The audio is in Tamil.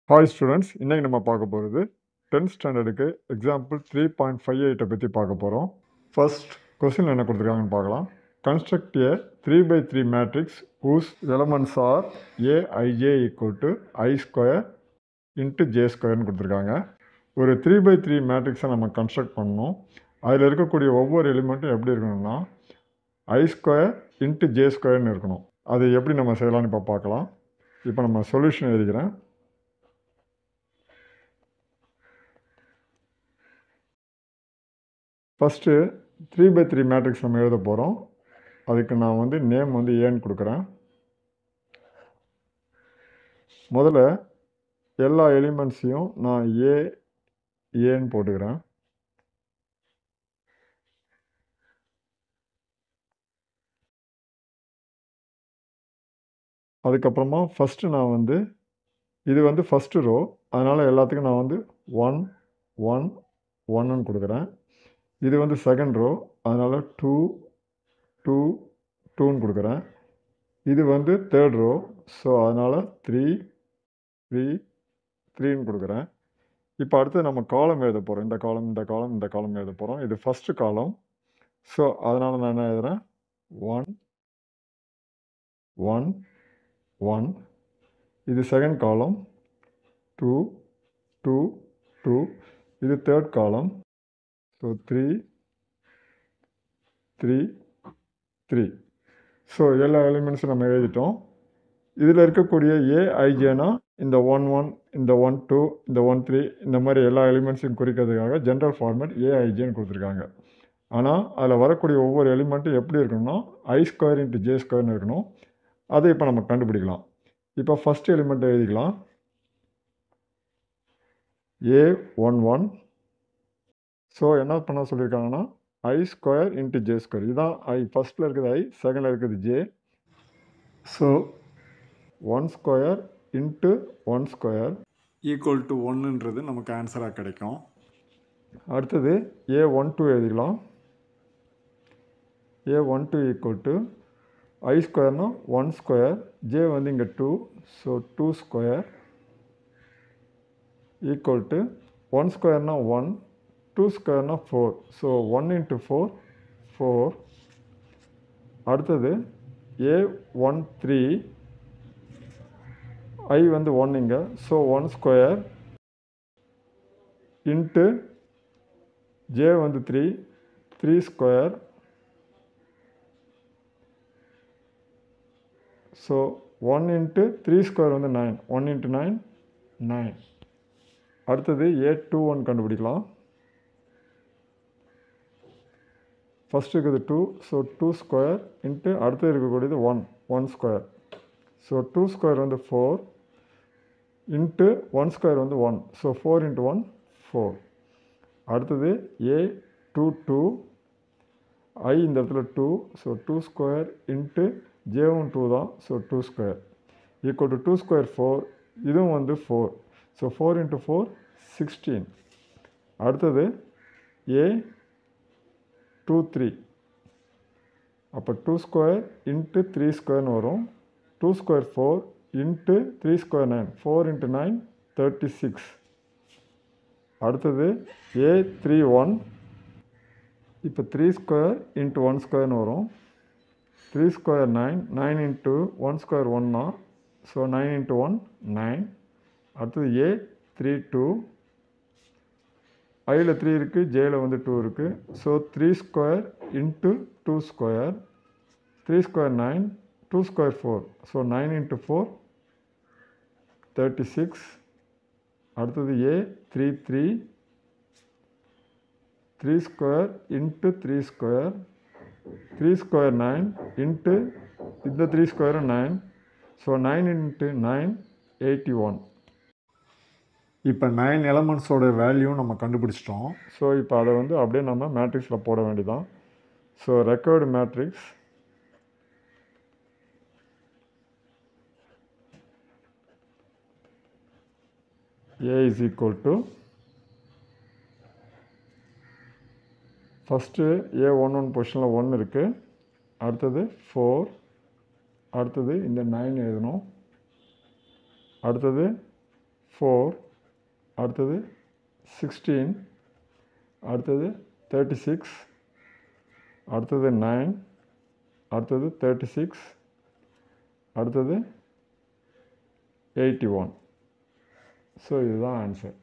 ஹாய் ஸ்டூடெண்ட்ஸ், இன்னைக்கு நம்ம பார்க்க போகிறது 10th ஸ்டாண்டர்டுக்கு எக்ஸாம்பிள் 3.58 பற்றி பார்க்க போகிறோம். ஃபர்ஸ்ட் கொஸ்டின் என்ன கொடுத்துருக்காங்கன்னு பார்க்கலாம். Construct A 3x3 matrix whose elements are aij equal to I square into J ஸ்கொயர்னு கொடுத்துருக்காங்க. ஒரு 3x3 மேட்ரிக்ஸை நம்ம கன்ஸ்ட்ரக்ட் பண்ணணும். அதில் இருக்கக்கூடிய ஒவ்வொரு எலிமெண்ட்டும் எப்படி இருக்கணும்னா I ஸ்கொயர் இன்ட்டு ஜே ஸ்கொயர்னு இருக்கணும். அது எப்படி நம்ம செய்யலாம்னு இப்போ பார்க்கலாம். இப்போ நம்ம சொல்யூஷன் எழுதிக்கிறேன். ஃபஸ்ட்டு 3x3 மேட்ரிக்ஸ் நம்ம எழுத போகிறோம். அதுக்கு நான் நேம் ஏன்னு கொடுக்குறேன். முதல்ல எல்லா எலிமெண்ட்ஸையும் நான் ஏன்னு போட்டுக்கிறேன். அதுக்கப்புறமா ஃபஸ்ட்டு நான் இது ஃபஸ்ட்டு ரோ, அதனால் எல்லாத்துக்கும் நான் 1 1 1ன்னு கொடுக்குறேன். இது செகண்ட் ரோ, அதனால் 2 2 2ன்னு கொடுக்குறேன். இது தேர்ட் ரோ, ஸோ அதனால் 3 3 3ன்னு கொடுக்குறேன். இப்போ அடுத்து நம்ம காலம் எழுத போகிறோம். இந்த காலம் இந்த காலம் இந்த காலம் எழுத போகிறோம். இது ஃபஸ்ட்டு காலம், ஸோ அதனால் நான் என்ன எழுதுகிறேன், 1 1 1. இது செகண்ட் காலம், 2 2 2. இது தேர்ட் காலம், ஸோ 3 3 3. ஸோ எல்லா எலிமெண்ட்ஸும் நம்ம எழுதிட்டோம். இதில் இருக்கக்கூடிய ஏஐஜேனா இந்த 1 1 இந்த 1 2 இந்த 1 3 இந்த மாதிரி எல்லா எலிமெண்ட்ஸையும் குறிக்கிறதுக்காக ஜென்ரல் ஃபார்மேட் ஏஐஜேன்னு கொடுத்துருக்காங்க. ஆனால் அதில் வரக்கூடிய ஒவ்வொரு எலிமெண்ட்டும் எப்படி இருக்கணும்னா I ஸ்கொயர் இன்ட்டு ஜே ஸ்கொயர்னு இருக்கணும். அதை இப்போ நம்ம கண்டுபிடிக்கலாம். இப்போ ஃபஸ்ட் எலிமெண்ட் எழுதிக்கலாம், A11. ஸோ என்ன பண்ண சொல்லியிருக்காங்கன்னா I square into J square. இதுதான் I. ஃபஸ்ட்டில் இருக்குது I, செகண்டில் இருக்குது J. So 1 square into 1 square equal to 1ன்றது நமக்கு ஆன்சராக கிடைக்கும். அடுத்தது A12 எழுதிக்கலாம். A12 ஈக்குவல் டு I ஸ்கொயர்னா 1 ஸ்கொயர், ஜே இங்கே 2, ஸோ 2 ஸ்கொயர் ஈக்குவல் டு 1 ஸ்கொயர்னா 1, 2 ஸ்கொயர்னா 4, ஸோ 1 இன்ட்டு 4 4. அடுத்தது A13, I 1 இங்கே, so 1 square into J 3 3 square, so 1 into 3 square 9, 1 into 9 9. அடுத்தது A21 கண்டுபிடிக்கலாம். ஃபஸ்ட்டு இருக்குது 2, ஸோ 2 ஸ்கொயர் இன்ட்டு அடுத்து இருக்கக்கூடியது 1 1 square, so 2 square 4 into 1 square 1, so 4 into 1 4. அடுத்தது A22, I இந்த இடத்துல 2, ஸோ 2 ஸ்கொயர் இன்ட்டு ஜேவும் 2 தான், so 2 square equal to 2 square 4, இதுவும் 4, ஸோ 4 இன்ட்டு 4 16. அடுத்தது A23, அப்போ 2 ஸ்கொயர் இன்ட்டு 3 ஸ்கொயர்னு வரும், 2 ஸ்கொயர் 4 இன்ட்டு 3 ஸ்கொயர் 9, 4 இன்ட்டு 9 36. அடுத்தது A31, இப்போ 3 ஸ்கொயர் இன்ட்டு 1 ஸ்கொயர்னு வரும், 3 ஸ்கொயர் 9 9 இன்ட்டு 1 ஸ்கொயர் 1 தான், ஸோ 9 இன்ட்டு 1 9. அடுத்தது A32, ஐயில் 3 இருக்குது, ஜேயில் 2 இருக்குது, so 3 square into 2 square, 3 square 9, 2 square 4, so 9 into 4 36. அடுத்தது A33, 3 square into 3 square, 3 square 9 into இந்த 3 ஸ்கொயரும் 9, ஸோ 9 இன்ட்டு 9 81. இப்போ 9 எலமெண்ட்ஸோட வேல்யூ நம்ம கண்டுபிடிச்சிட்டோம். ஸோ இப்போ அதை அப்படியே நம்ம மேட்ரிக்ஸில் போட வேண்டியதான். So record matrix A is equal to, first A11 பொசிஷனில் 1 இருக்குது, அடுத்தது 4, அடுத்தது இந்த 9 எழுதணும், அடுத்தது 4, அடுத்தது 16, அடுத்தது 36, அடுத்தது 9, அடுத்தது 36, அடுத்தது 81. ஸோ இதுதான் ஆன்சர்.